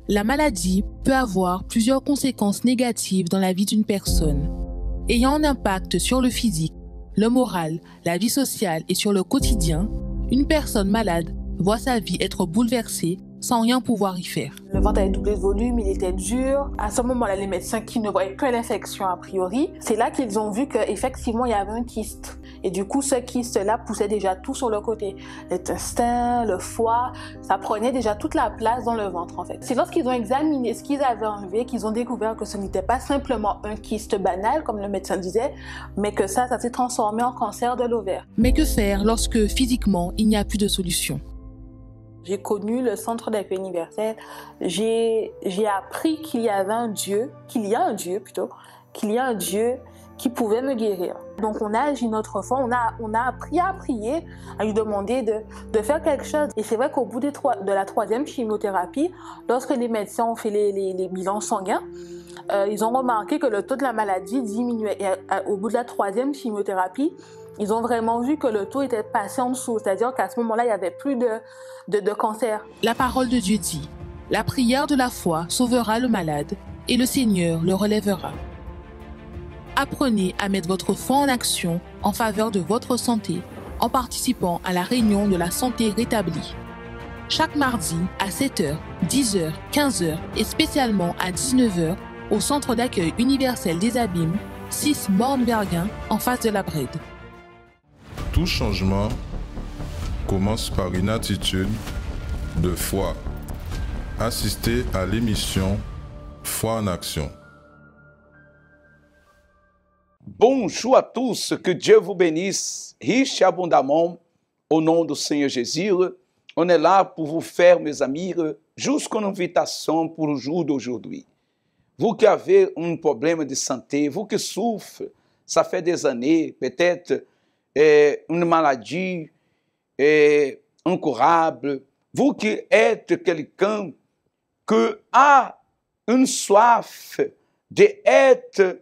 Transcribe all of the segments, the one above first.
La maladie peut avoir plusieurs conséquences négatives dans la vie d'une personne, ayant un impact sur le physique, le moral, la vie sociale et sur le quotidien. Une personne malade voit sa vie être bouleversée sans rien pouvoir y faire. Le ventre avait doublé de volume, il était dur. À ce moment-là, les médecins qui ne voyaient que l'infection a priori, c'est là qu'ils ont vu qu'effectivement, il y avait un kyste. Et du coup, ce kyste-là poussait déjà tout sur le côté. L'intestin, le foie, ça prenait déjà toute la place dans le ventre, en fait. C'est lorsqu'ils ont examiné ce qu'ils avaient enlevé qu'ils ont découvert que ce n'était pas simplement un kyste banal, comme le médecin disait, mais que ça s'est transformé en cancer de l'ovaire. Mais que faire lorsque, physiquement, il n'y a plus de solution? J'ai connu le centre d'accueil universel. J'ai appris qu'il y a un Dieu qui pouvait me guérir. Donc on a agi notre foi, on a appris à prier, à lui demander de faire quelque chose. Et c'est vrai qu'au bout de la 3e chimiothérapie, lorsque les médecins ont fait les bilans sanguins, ils ont remarqué que le taux de la maladie diminuait. Et au bout de la 3e chimiothérapie, ils ont vraiment vu que le taux était passé en dessous, c'est-à-dire qu'à ce moment-là, il n'y avait plus de cancer. La parole de Dieu dit, « La prière de la foi sauvera le malade, et le Seigneur le relèvera. » Apprenez à mettre votre foi en action en faveur de votre santé en participant à la réunion de la santé rétablie. Chaque mardi à 7h, 10h, 15h et spécialement à 19h au Centre d'accueil universel des Abîmes, 6 Morne-Berguin, en face de la Brède. Tout changement commence par une attitude de foi. Assistez à l'émission Foi en action. Bonjour à tous, que Dieu vous bénisse riche et abondamment au nom du Seigneur Jésus. On est là pour vous faire, mes amis, jusqu'à une invitation pour le jour d'aujourd'hui. Vous qui avez un problème de santé, vous qui souffrez, ça fait des années, peut-être une maladie incurable, vous qui êtes quelqu'un qui a une soif d'être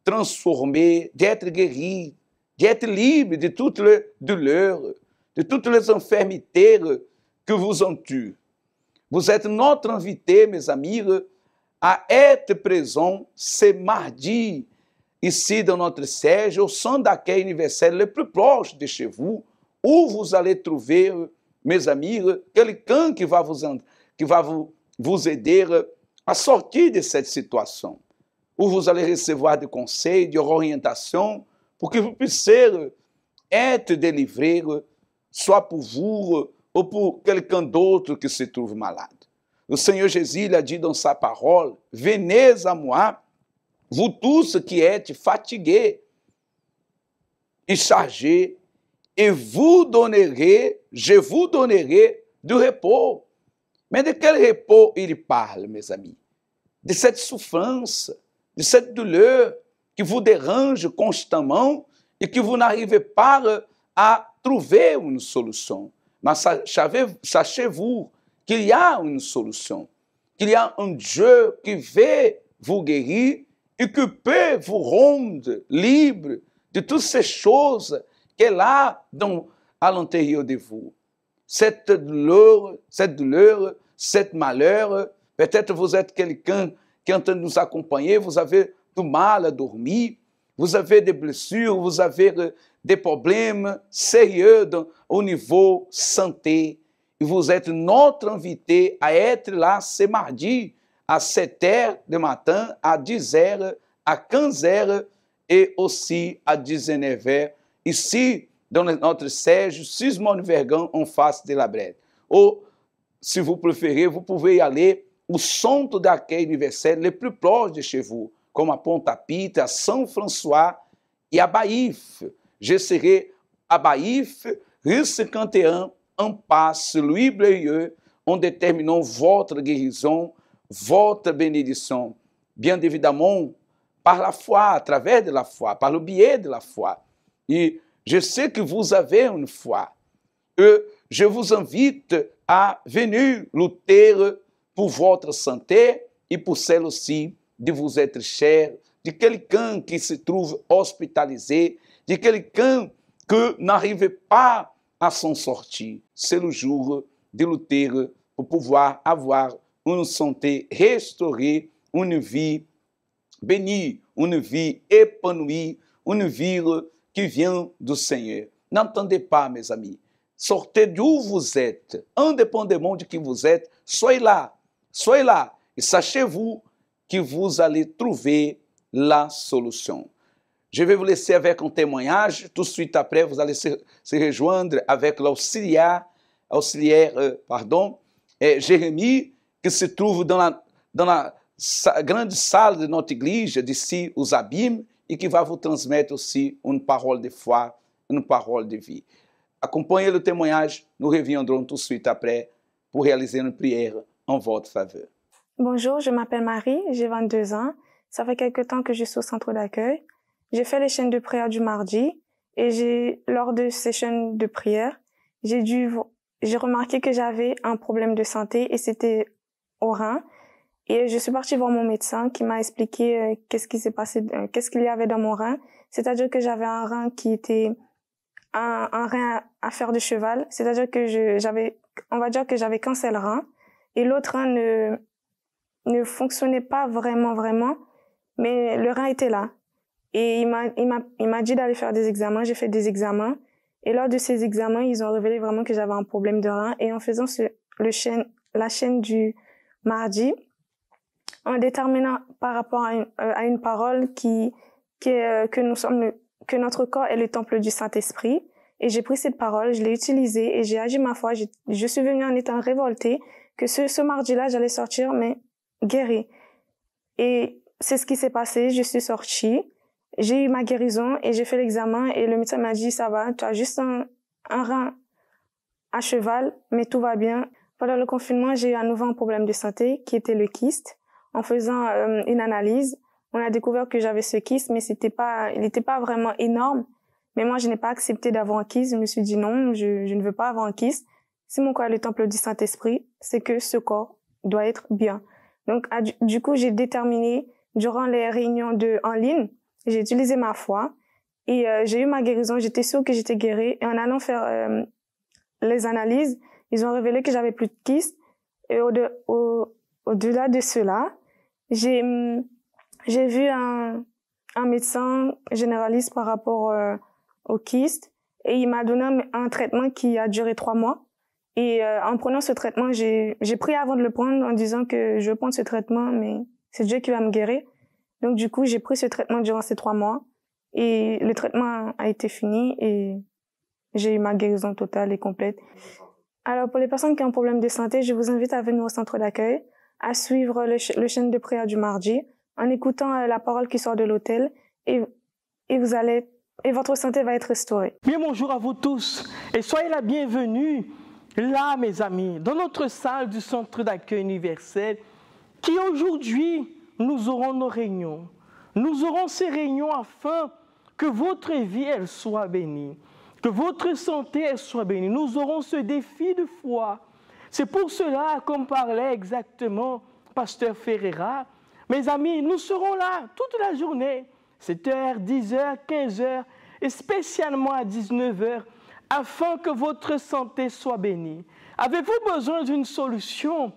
transformé, d'être guéri, d'être libre de toutes les douleurs, de toutes les infirmités que vous entourent. Vous êtes notre invité, mes amis, à être présent ce mardi, ici dans notre siège, au centre d'accueil universel le plus proche de chez vous, où vous allez trouver, mes amis, quelqu'un qui va vous aider à sortir de cette situation, où vous allez recevoir des conseils, des orientations, pour que vous puissiez être délivré, soit pour vous ou pour quelqu'un d'autre qui se trouve malade. Le Seigneur Jésus il a dit dans sa parole, « Venez à moi, vous tous qui êtes fatigués et chargés, et je vous donnerai du repos. » Mais de quel repos il parle, mes amis? De cette souffrance, de cette douleur qui vous dérange constamment et que vous n'arrivez pas à trouver une solution. Mais sachez-vous qu'il y a une solution, qu'il y a un Dieu qui veut vous guérir et qui peut vous rendre libre de toutes ces choses qu'elle a à l'intérieur de vous. Cette douleur, cet malheur, peut-être vous êtes quelqu'un qui est en train de nous accompagner, vous avez du mal à dormir, vous avez des blessures, vous avez des problèmes sérieux au niveau santé. Et vous êtes notre invité à être là ce mardi à 7h du matin, à 10h, à 15h et aussi à 19h, ici dans notre siège, 6 Morne-Berguin, en face de la Brède. Ou, si vous préférez, vous pouvez y aller au centre d'accueil universel le plus proche de chez vous, comme à Pointe-à-Pitre, à Saint-François et à Baïf. Je serai à Baïf, rue 51, en passe Louis Bleuieux, en déterminant votre guérison, votre bénédiction. Bien évidemment, par la foi, à travers de la foi, par le biais de la foi. Et je sais que vous avez une foi. Et je vous invite à venir lutter pour votre santé et pour celle aussi de vous être cher, de quelqu'un qui se trouve hospitalisé, de quelqu'un qui n'arrive pas à s'en sortir. C'est le jour de lutter pour pouvoir avoir une santé restaurée, une vie bénie, une vie épanouie, une vie qui vient du Seigneur. N'entendez pas, mes amis. Sortez d'où vous êtes, indépendamment de qui vous êtes. Soyez là. Et sachez-vous que vous allez trouver la solution. Je vais vous laisser avec un témoignage. Tout de suite après, vous allez se rejoindre avec l'auxiliaire, Jérémie, qui se trouve dans la grande salle de notre église, d'ici aux Abîmes, et qui va vous transmettre aussi une parole de foi, une parole de vie. Accompagnez le témoignage, nous reviendrons tout de suite après pour réaliser une prière en votre faveur. Bonjour, je m'appelle Marie, j'ai 22 ans. Ça fait quelque temps que je suis au centre d'accueil. J'ai fait les chaînes de prière du mardi et lors de ces chaînes de prière, j'ai remarqué que j'avais un problème de santé et c'était au rein. Et je suis partie voir mon médecin qui m'a expliqué qu'est-ce qui s'est passé, qu'est-ce qu'il y avait dans mon rein. C'est-à-dire que j'avais un rein qui était un rein à fer de cheval. C'est-à-dire que on va dire que j'avais qu'un seul rein et l'autre rein ne fonctionnait pas vraiment, mais le rein était là. Et il m'a dit d'aller faire des examens. J'ai fait des examens. Et lors de ces examens, ils ont révélé vraiment que j'avais un problème de rein. Et en faisant la chaîne du mardi, en déterminant par rapport à une parole que notre corps est le temple du Saint-Esprit. Et j'ai pris cette parole, je l'ai utilisée et j'ai agi ma foi. Je suis venue en étant révoltée que ce mardi-là, j'allais sortir, mais guérie. Et c'est ce qui s'est passé. Je suis sortie. J'ai eu ma guérison et j'ai fait l'examen et le médecin m'a dit ça va, tu as juste un rein à cheval, mais tout va bien. Pendant le confinement, j'ai eu à nouveau un problème de santé qui était le kyste. En faisant une analyse, on a découvert que j'avais ce kyste, mais il n'était pas vraiment énorme. Mais moi, je n'ai pas accepté d'avoir un kyste. Je me suis dit non, je ne veux pas avoir un kyste. Si mon corps est le temple du Saint-Esprit, c'est que ce corps doit être bien. Donc, du coup, j'ai déterminé durant les réunions en ligne, j'ai utilisé ma foi et j'ai eu ma guérison. J'étais sûre que j'étais guérie. Et en allant faire les analyses, ils ont révélé que j'avais plus de kyste. Et au-delà de cela, j'ai vu un médecin généraliste par rapport au kyste et il m'a donné un traitement qui a duré 3 mois. Et en prenant ce traitement, j'ai pris avant de le prendre en disant que je vais prendre ce traitement, mais c'est Dieu qui va me guérir. Donc, du coup, j'ai pris ce traitement durant ces 3 mois et le traitement a été fini et j'ai eu ma guérison totale et complète. Alors, pour les personnes qui ont un problème de santé, je vous invite à venir au centre d'accueil, à suivre le chaîne de prière du mardi, en écoutant la parole qui sort de l'autel et votre santé va être restaurée. Bien, bonjour à vous tous et soyez la bienvenue là, mes amis, dans notre salle du centre d'accueil universel qui aujourd'hui, nous aurons nos réunions. Nous aurons ces réunions afin que votre vie, elle soit bénie, que votre santé, elle soit bénie. Nous aurons ce défi de foi. C'est pour cela, comme parlait exactement Pasteur Ferreira, mes amis, nous serons là toute la journée, 7h, 10h, 15h et spécialement à 19h, afin que votre santé soit bénie. Avez-vous besoin d'une solution?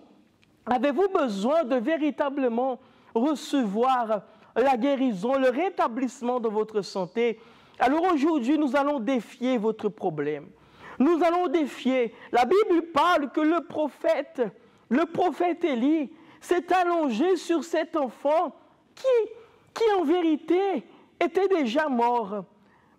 Avez-vous besoin de véritablement recevoir la guérison, le rétablissement de votre santé? Alors aujourd'hui, nous allons défier votre problème. Nous allons défier. La Bible parle que le prophète Élie s'est allongé sur cet enfant qui en vérité était déjà mort.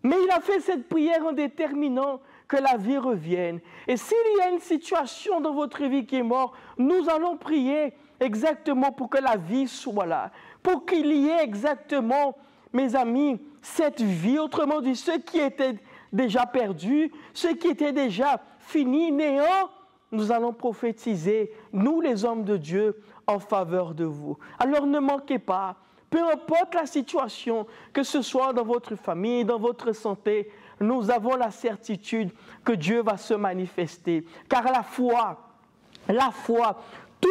Mais il a fait cette prière en déterminant que la vie revienne. Et s'il y a une situation dans votre vie qui est morte, nous allons prier exactement pour que la vie soit là. Pour qu'il y ait exactement, mes amis, cette vie. Autrement dit, ce qui était déjà perdu, ce qui était déjà fini, néant, nous allons prophétiser, nous les hommes de Dieu, en faveur de vous. Alors ne manquez pas, peu importe la situation, que ce soit dans votre famille, dans votre santé, nous avons la certitude que Dieu va se manifester. Car la foi, tout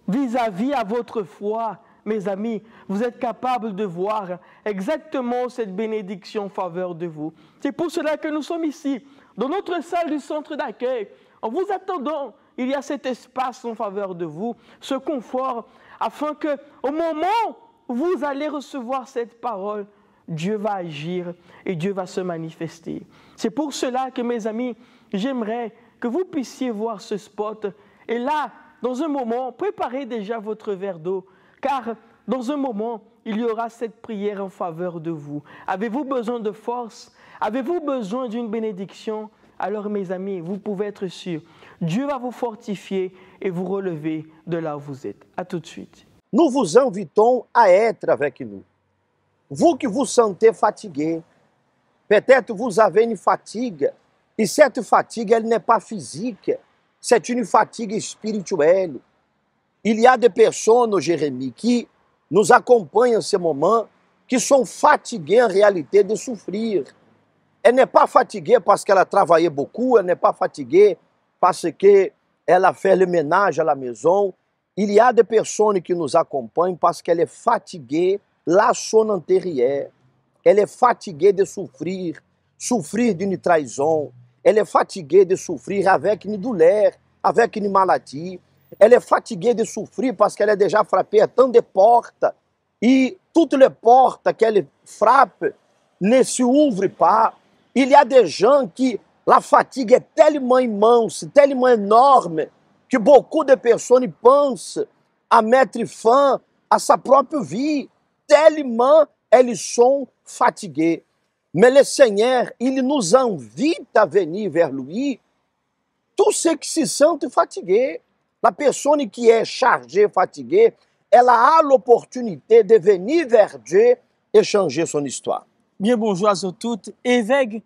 vis-à-vis à votre foi, mes amis, vous êtes capables de voir exactement cette bénédiction en faveur de vous. C'est pour cela que nous sommes ici, dans notre salle du centre d'accueil, en vous attendant il y a cet espace en faveur de vous, ce confort, afin que au moment où vous allez recevoir cette parole, Dieu va agir et Dieu va se manifester. C'est pour cela que, mes amis, j'aimerais que vous puissiez voir ce spot. Et là, dans un moment, préparez déjà votre verre d'eau, car dans un moment, il y aura cette prière en faveur de vous. Avez-vous besoin de force? Avez-vous besoin d'une bénédiction? Alors, mes amis, vous pouvez être sûrs, Dieu va vous fortifier et vous relever de là où vous êtes. À tout de suite. Nous vous invitons à être avec nous. Vous qui vous sentez fatigué, peut-être vous avez une fatigue, et cette fatigue, elle n'est pas physique, c'est une fatigue spirituelle. Il y a des personnes, Jérémie, qui nous acompanhent en ce moment, qui sont fatiguées en réalité de souffrir. Elle n'est pas fatiguée parce qu'elle a travaillé beaucoup, elle n'est pas fatiguée parce qu'elle a fait le ménage à la maison. Il y a des personnes qui nous acompanhent parce qu'elle est fatiguée là son intérieur. Elle est fatiguée de souffrir, souffrir d'une trahison. Elle est fatiguée de souffrir avec une douleur, avec une maladie. Elle est fatiguée de souffrir parce qu'elle est déjà frappée à tant de portes. Et toutes les portes qu'elle frappe ne s'ouvrent pas. Il y a des gens qui, la fatigue est tellement immense, tellement énorme, que beaucoup de personnes pensent à mettre fin à sa propre vie, tellement elles sont fatiguées. Mais le Seigneur, il nous invite à venir vers lui, tous ceux qui se sentent fatigués. La personne qui est chargée, fatiguée, elle a l'opportunité de venir vers Dieu et changer son histoire. Bien bonjour à toutes. Évêque,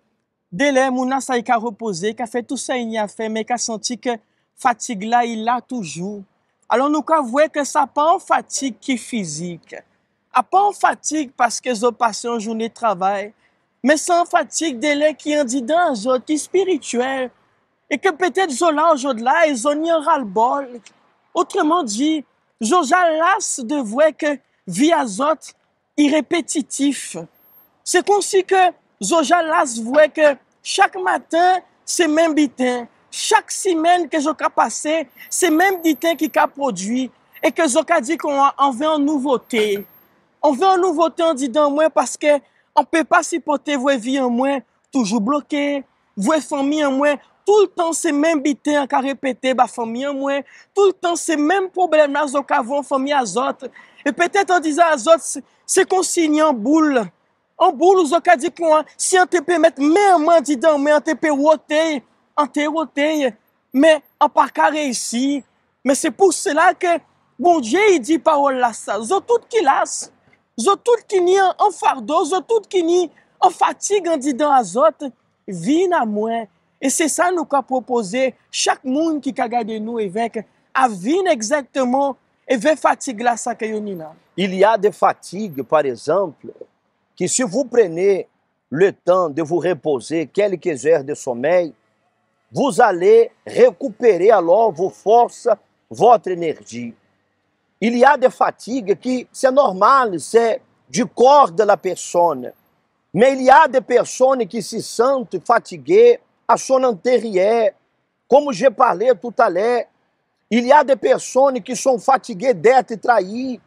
délai, mouna ça y a reposé, qui a fait tout ça, il y a fait, mais qui a senti que fatigue là, il l'a toujours. Alors nous avons vu que ça pas en fatigue qui est physique. Pas en fatigue parce que ont passé une journée de travail, mais sans fatigue délai qui en dit dans eux, qui est spirituel. Et que peut-être Zola aujourd'hui là, ils ont un ras-le-bol. Autrement dit, Zola lasse de voir que vie azote est répétitif. C'est comme si que Zola lasse voit que chaque matin, c'est même bitin. Chaque semaine que je a passé, c'est même bitin qui a produit. Et que Zoka dit qu'on veut une nouveauté. On veut une nouveauté en disant moins parce que on peut pas supporter vos vies en moins, toujours bloqué, vos familles en moins. Tout le temps, c'est même bitin qui a répété, la famille en moins. Tout le temps, c'est même problème là, nous avons famille azote. Et peut-être en disant azote, c'est consigné en boule. En boule, nous avons dit qu'on, si on te peut mettre même en disant, mais on te peut roter, mais on pas qu'à réussir. Mais c'est pour cela que, bon Dieu, il dit parole là, ça. Vous tout qui lasse. Vous tout qui ni en fardeau, vous tout qui ni en fatigue en disant azote, vine à moi. Et c'est ça nous qu'a proposé chaque monde qui a gardé nous évêque à venir exactement et vers fatigue là ça que yonina. Il y a des fatigues, par exemple, que si vous prenez le temps de vous reposer quelques heures de sommeil, vous allez récupérer alors vos forces, votre énergie. Il y a des fatigues qui, c'est normal, c'est du corps de la personne. Mais il y a des personnes qui se sentent fatiguées à son intérieur. Comme j'ai parlé tout à l'heure, il y a des personnes qui sont fatiguées d'être trahies.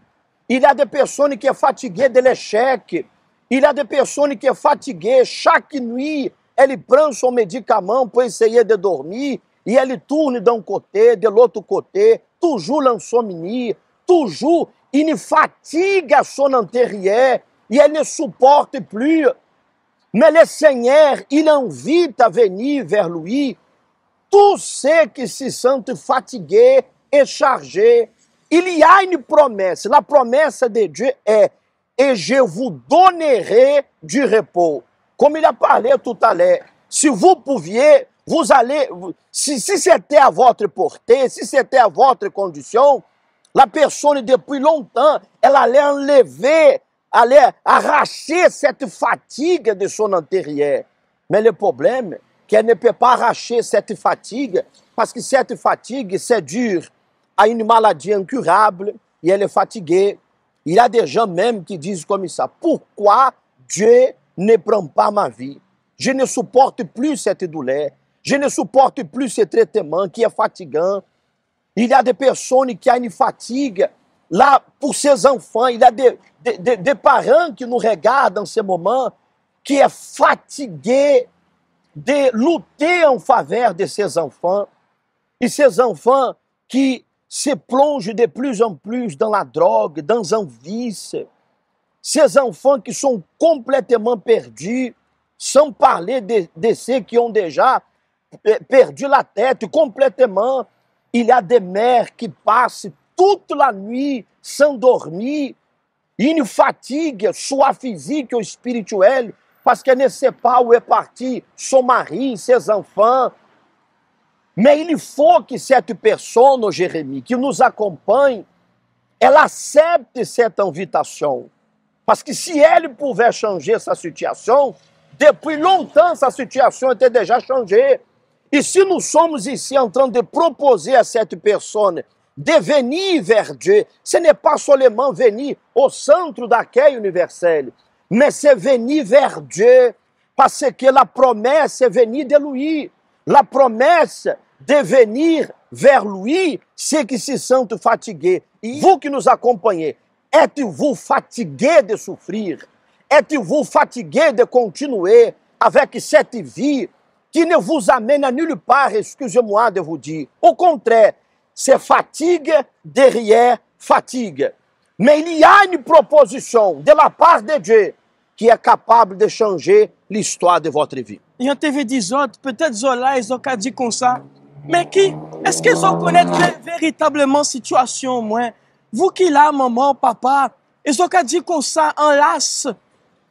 Il y a des personnes qui sont fatiguées de l'échec. Il y a des personnes qui sont fatiguées chaque nuit. Elle prend son médicament pour essayer de dormir et elle tourne d'un côté, de l'autre côté, toujours l'insomnie, toujours une fatigue à son intérieur et elle ne supporte plus. Mais le Seigneur, il invite à venir vers lui tous ceux qui se sentent fatigués et chargés. Il y a une promesse. La promesse de Dieu est « Et je vous donnerai du repos ». Comme il a parlé tout à l'heure, si vous pouviez, vous allez, si c'était à votre portée, si c'était à votre condition, la personne depuis longtemps, elle allait enlever, allait arracher cette fatigue de son intérieur. Mais le problème, qu'elle ne peut pas arracher cette fatigue, parce que cette fatigue, c'est dur à une maladie incurable, et elle est fatiguée. Il y a des gens même qui disent comme ça, pourquoi Dieu ne prend pas ma vie? Je ne supporte plus cette douleur, je ne supporte plus ce traitement qui est fatigant, Il y a des personnes qui ont une fatigue là pour ses enfants. Il y a des parents qui nous regardent en ce moment qui est fatigué de lutter en faveur de ses enfants. Et ces enfants qui se plongent de plus en plus dans la drogue, dans un vice. Ces enfants qui sont complètement perdus, sans parler de ceux qui ont déjà perdu la tête complètement. Il y a des mères qui passent toute la nuit sans dormir, une fatigue, soit physique ou spirituelle, parce qu'elle ne sait pas où est parti son mari, ses enfants. Mais il faut que cette personne, Jérémie, qui nous accompagne, elle accepte cette invitation. Parce que si elle pouvait changer sa situation, depuis longtemps, sa situation était déjà changée. Et si nous sommes ici en train de proposer à cette personne de venir vers Dieu, ce n'est pas seulement venir au centre d'accueil universel, mais c'est venir vers Dieu parce que la promesse est venir de lui. La promesse de venir vers lui, ceux qui se sentent fatigués. Et vous qui nous accompagnez, êtes-vous fatigués de souffrir? Êtes-vous fatigués de continuer avec cette vie qui ne vous amène à nulle part, excusez-moi de vous dire. Au contraire, c'est fatigue derrière fatigue. Mais il y a une proposition de la part de Dieu qui est capable de changer l'histoire de votre vie. Et on t'avait dit autres, peut-être Zola, ils ont dit comme ça. Mais qui, est-ce qu'ils ont connaître véritablement situation, moi? Vous qui là, maman, papa, ils ont dit comme ça, en lasse.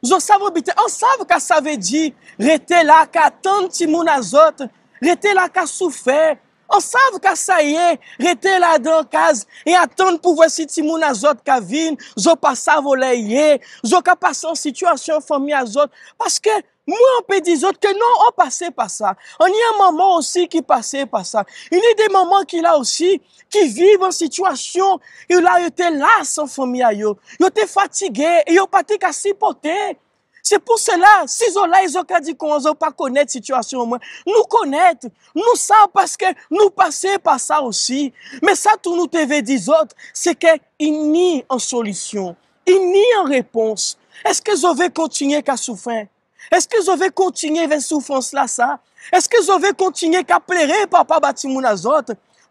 Ils savent habiter, on savent que ça veut dire, rester là, qu'attendre Timoun Azot, rester là, qu'à souffrir. On savent que ça y est, rester là dans la case et attendre pour voir si Timoun Azot qui vient, ils passent à voler, ils ont passé en situation famille Azot. Parce que, moi, on peut dire que non, on passait par ça. On y a un maman aussi qui passait par ça. Il y a des mamans qui là aussi, qui vivent en situation, et là, ils étaient là sans famille, ils étaient fatigués, et ils n'ont pas été qu'à supporter. C'est pour cela, si ils ont là, ils ont dit qu'on ne pas connaître la situation, nous connaître, nous savons parce que nous passons par ça aussi. Mais ça, tout nous devons dire autres, c'est qu'il n'y a en solution, il n'y a en réponse. Est-ce que vous veulent continuer qu'à souffrir? Est-ce que vous veulent continuer avec souffrance là, ça? Est-ce que vous veulent continuer qu'à pleurer, papa Batimoun Azot?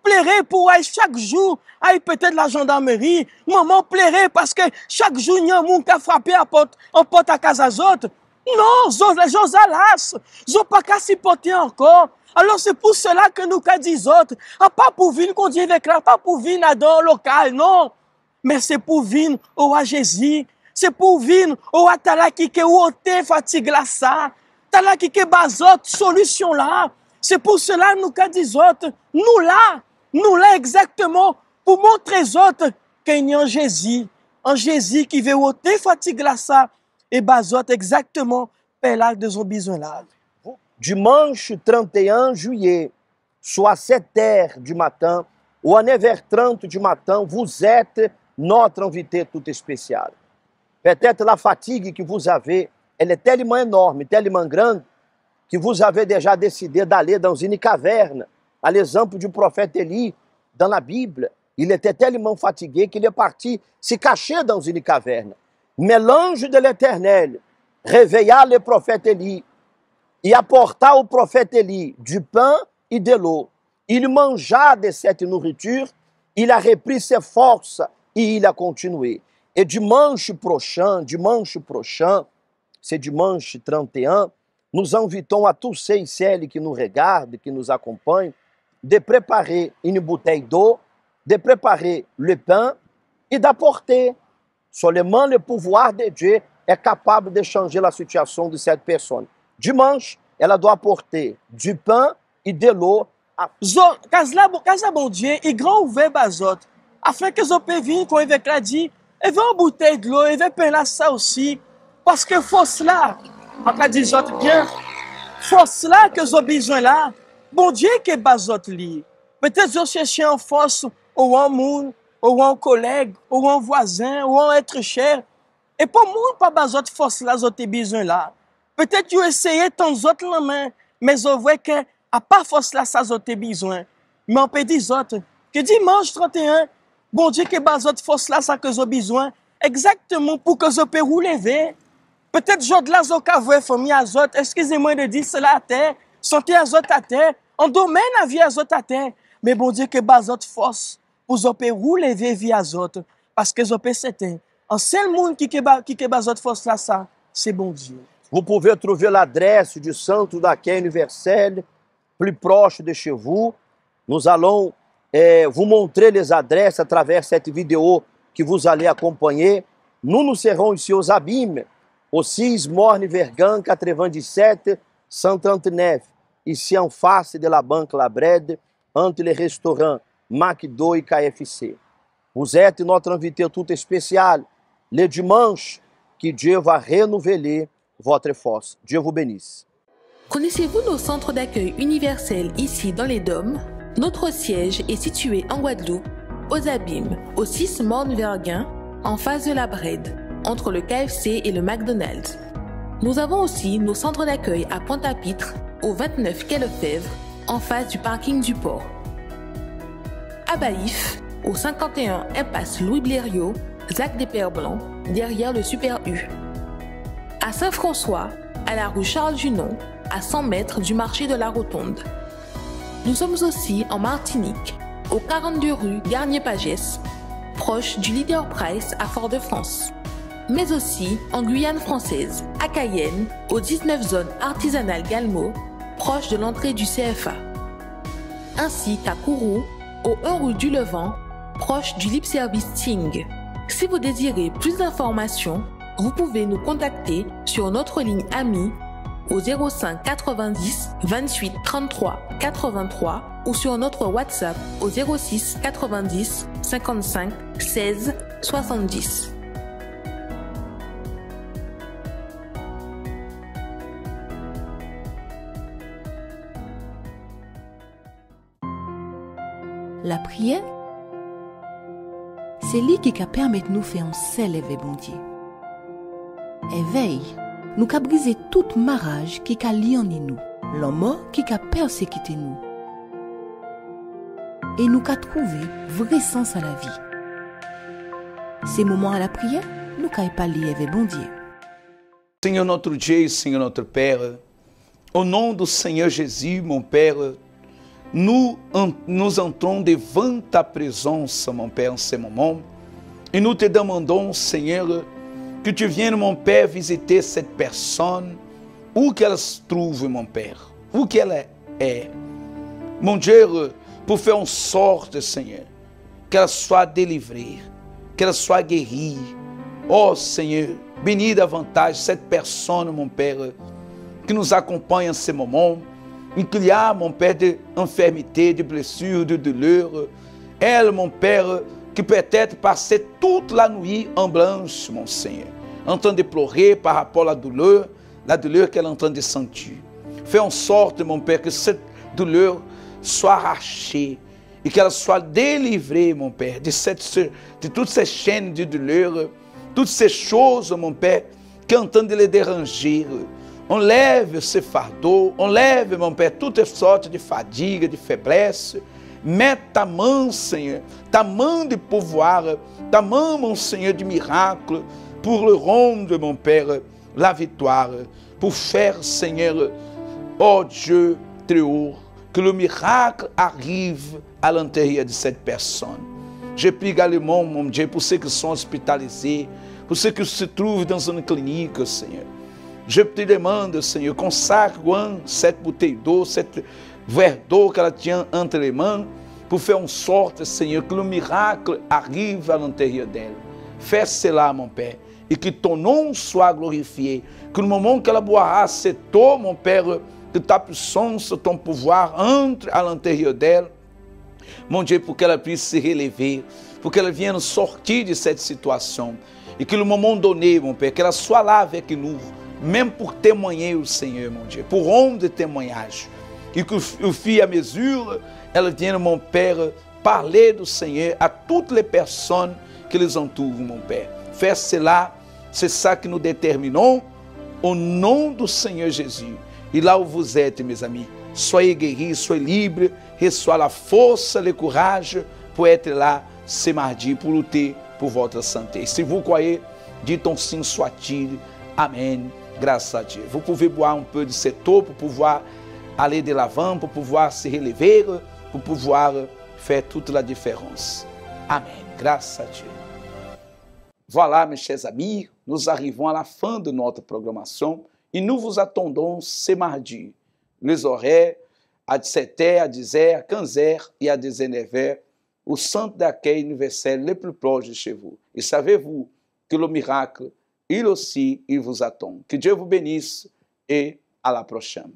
Pleurer pour aller chaque jour, aller peut-être la gendarmerie. Maman pleurer parce que chaque jour, il y a un monde qui a frappé en porte à casa Azot. Non, les gens alas, ils n'ont pas qu'à supporter encore. Alors c'est pour cela que nous disons, pas pour venir conduire avec là, pas pour venir dans le local, non. Mais c'est pour venir au Jésus. C'est pour venir au Atala qui est ôté fatigue là ça. Tala qui est bazot solution là. C'est pour cela que nous disons, nous là exactement pour montrer aux autres qu'il y a un Jésus qui veut ôter fatigue là ça et bazot exactement par là de son besoin là. Dimanche 31 juillet, soit 7 h du matin ou à 9h30 du matin, vous êtes notre invité tout spécial. Peut-être la fatigue que vous avez, elle est tellement énorme, tellement grande, que vous avez déjà décidé d'aller dans une caverne. À l'exemple du prophète Élie, dans la Bible, il était tellement fatigué qu'il est parti se cacher dans une caverne. Mais l'ange de l'Éternel réveilla le prophète Élie et apporta au prophète Élie du pain et de l'eau. Il mangea de cette nourriture, il a repris ses forces et il a continué. Et dimanche prochain, c'est dimanche 31, nous invitons à tous ceux et celles qui nous regardent, qui nous accompagnent, de préparer une bouteille d'eau, de préparer le pain et d'apporter. Seulement le pouvoir de Dieu est capable de changer la situation de cette personne. Dimanche, elle doit apporter du pain et de l'eau. Casa bon Dieu, il grand ouvert bazot, afin que vous puissiez venir quand il va dire, il veut une bouteille de l'eau, il veut pain ça aussi, parce que force là, en cas dit bien, force là que vous avez besoin là, bon Dieu qui est bazot li. Peut-être vous cherchez en force ou en monde, ou en collègue, ou en voisin, ou en être cher. Et pour moi, pas bazot force là, vous avez besoin là. Peut-être vous essayez tant d'autres la main, mais vous voyez que à pas force là, ça vous avez besoin. Mais on peut dire autres, que dimanche 31, bon Dieu, que bazot force là, ça que j'ai besoin, exactement pour que je peux rouler. Peut-être je de la zoka famille azot, excusez-moi de dire cela à terre, santé azot à terre, en domaine à vie azot à terre, mais bon Dieu, que bazot force pour je peux rouler vie azot, parce que je peux certain, en seul monde qui bazot force là, ça, c'est bon Dieu. Vous pouvez trouver l'adresse du Centre d'Accueil Universel plus proche de chez vous. Nous allons vous montrer les adresses à travers cette vidéo que vous allez acompanher. Nous serons ici aux Abîmes, au 6 Morne Vergan 97 139, ici en face de la Banque Labred, entre les restaurants McDo et KFC. Vous êtes notre invité tout spécial, le dimanche, que Dieu va renouveler votre force. Dieu vous bénisse. Connaissez-vous nos centres d'accueil universels ici dans les Dômes? Notre siège est situé en Guadeloupe, aux Abîmes, au 6 Morne Vergan, en face de la Bred, entre le KFC et le McDonald's. Nous avons aussi nos centres d'accueil à Pointe-à-Pitre, au 29 quai Lefebvre, en face du parking du port. À Baïf, au 51 impasse Louis Blériot, Zac des Pères Blancs, derrière le Super U. À Saint-François, à la rue Charles Junon, à 100 mètres du marché de la Rotonde. Nous sommes aussi en Martinique, au 42 rue Garnier-Pagès, proche du Leader Price à Fort-de-France. Mais aussi en Guyane française, à Cayenne, aux 19 zones artisanales Galmo, proche de l'entrée du CFA. Ainsi qu'à Kourou, au 1 rue du Levant, proche du Lip Service Ting. Si vous désirez plus d'informations, vous pouvez nous contacter sur notre ligne amie au 05 90 28 33 83 ou sur notre WhatsApp au 06 90 55 16 70. La prière, c'est lui qui permet de nous faire un seul éveil, bon Dieu. Éveil, nous qu'a brisé toute marage qui a lié en nous, l'homme qui a persécuté nous. Et nous qu'a trouvé vrai sens à la vie. Ces moments à la prière, nous qu'a pas lié avec bon Dieu. Seigneur notre Dieu, Seigneur notre Père, au nom du Seigneur Jésus, mon Père, nous entrons devant ta présence, mon Père, en ce moment, et nous te demandons, Seigneur, que tu viennes, mon Père, visiter cette personne, où qu'elle se trouve, mon Père, où qu'elle est. Mon Dieu, pour faire en sorte, Seigneur, qu'elle soit délivrée, qu'elle soit guérie. Oh, Seigneur, bénis davantage cette personne, mon Père, qui nous accompagne en ce moment, et qu'il y a, mon Père, d'infirmité, de blessures, de douleurs. Elle, mon Père, qui peut-être passait toute la nuit en blanche, mon Seigneur, en train de pleurer par rapport à la douleur qu'elle est en train de sentir. Fais en sorte, mon Père, que cette douleur soit arrachée et qu'elle soit délivrée, mon Père, de toutes ces chaînes de douleur, toutes ces choses, mon Père, qui sont en train de les déranger. Enlève ces fardeaux, enlève, mon Père, toutes sortes de fadigue, de faiblesse. Mets ta main, Seigneur, ta main de pouvoir, ta main, mon Seigneur, de miracle, pour le rendre, mon Père, la victoire, pour faire, Seigneur, oh Dieu très haut, que le miracle arrive à l'intérieur de cette personne. Je prie également, mon Dieu, pour ceux qui sont hospitalisés, pour ceux qui se trouvent dans une clinique, Seigneur. Je te demande, Seigneur, consacre cette bouteille d'eau, cette verre d'eau qu'elle tient entre les mains, pour faire en sorte, Seigneur, que le miracle arrive à l'intérieur d'elle. Fais cela, mon Père, et que ton nom soit glorifié. Que le moment qu'elle boira cette eau, mon Père, que ta puissance, ton pouvoir entre à l'intérieur d'elle, mon Dieu, pour qu'elle puisse se relever, pour qu'elle vienne sortir de cette situation. Et que le moment donné, mon Père, qu'elle soit là avec nous, même pour témoigner au Seigneur, mon Dieu, pour rendre de témoignage. Et que au fur et à mesure, elle vienne, mon Père, parler du Seigneur à toutes les personnes qui les entourent, mon Père. Fais cela, c'est ça que nous déterminons, au nom du Seigneur Jésus. Et là où vous êtes, mes amis, soyez guéris, soyez libres, reçoivez la force, le courage pour être là ce mardi, pour lutter pour votre santé. Si vous croyez, dites ton signe soit-il. Amen. Grâce à Dieu. Vous pouvez boire un peu de cette eau pour pouvoir aller de l'avant, pour pouvoir se relever, pour pouvoir faire toute la différence. Amen. Grâce à Dieu. Voilà, mes chers amis, nous arrivons à la fin de notre programmation et nous vous attendons ce mardi. Les horaires à 17h, à 10h, à 15h et à 19h au centre d'accueil universel le plus proche de chez vous. Et savez-vous que le miracle, il aussi, il vous attend. Que Dieu vous bénisse et à la prochaine.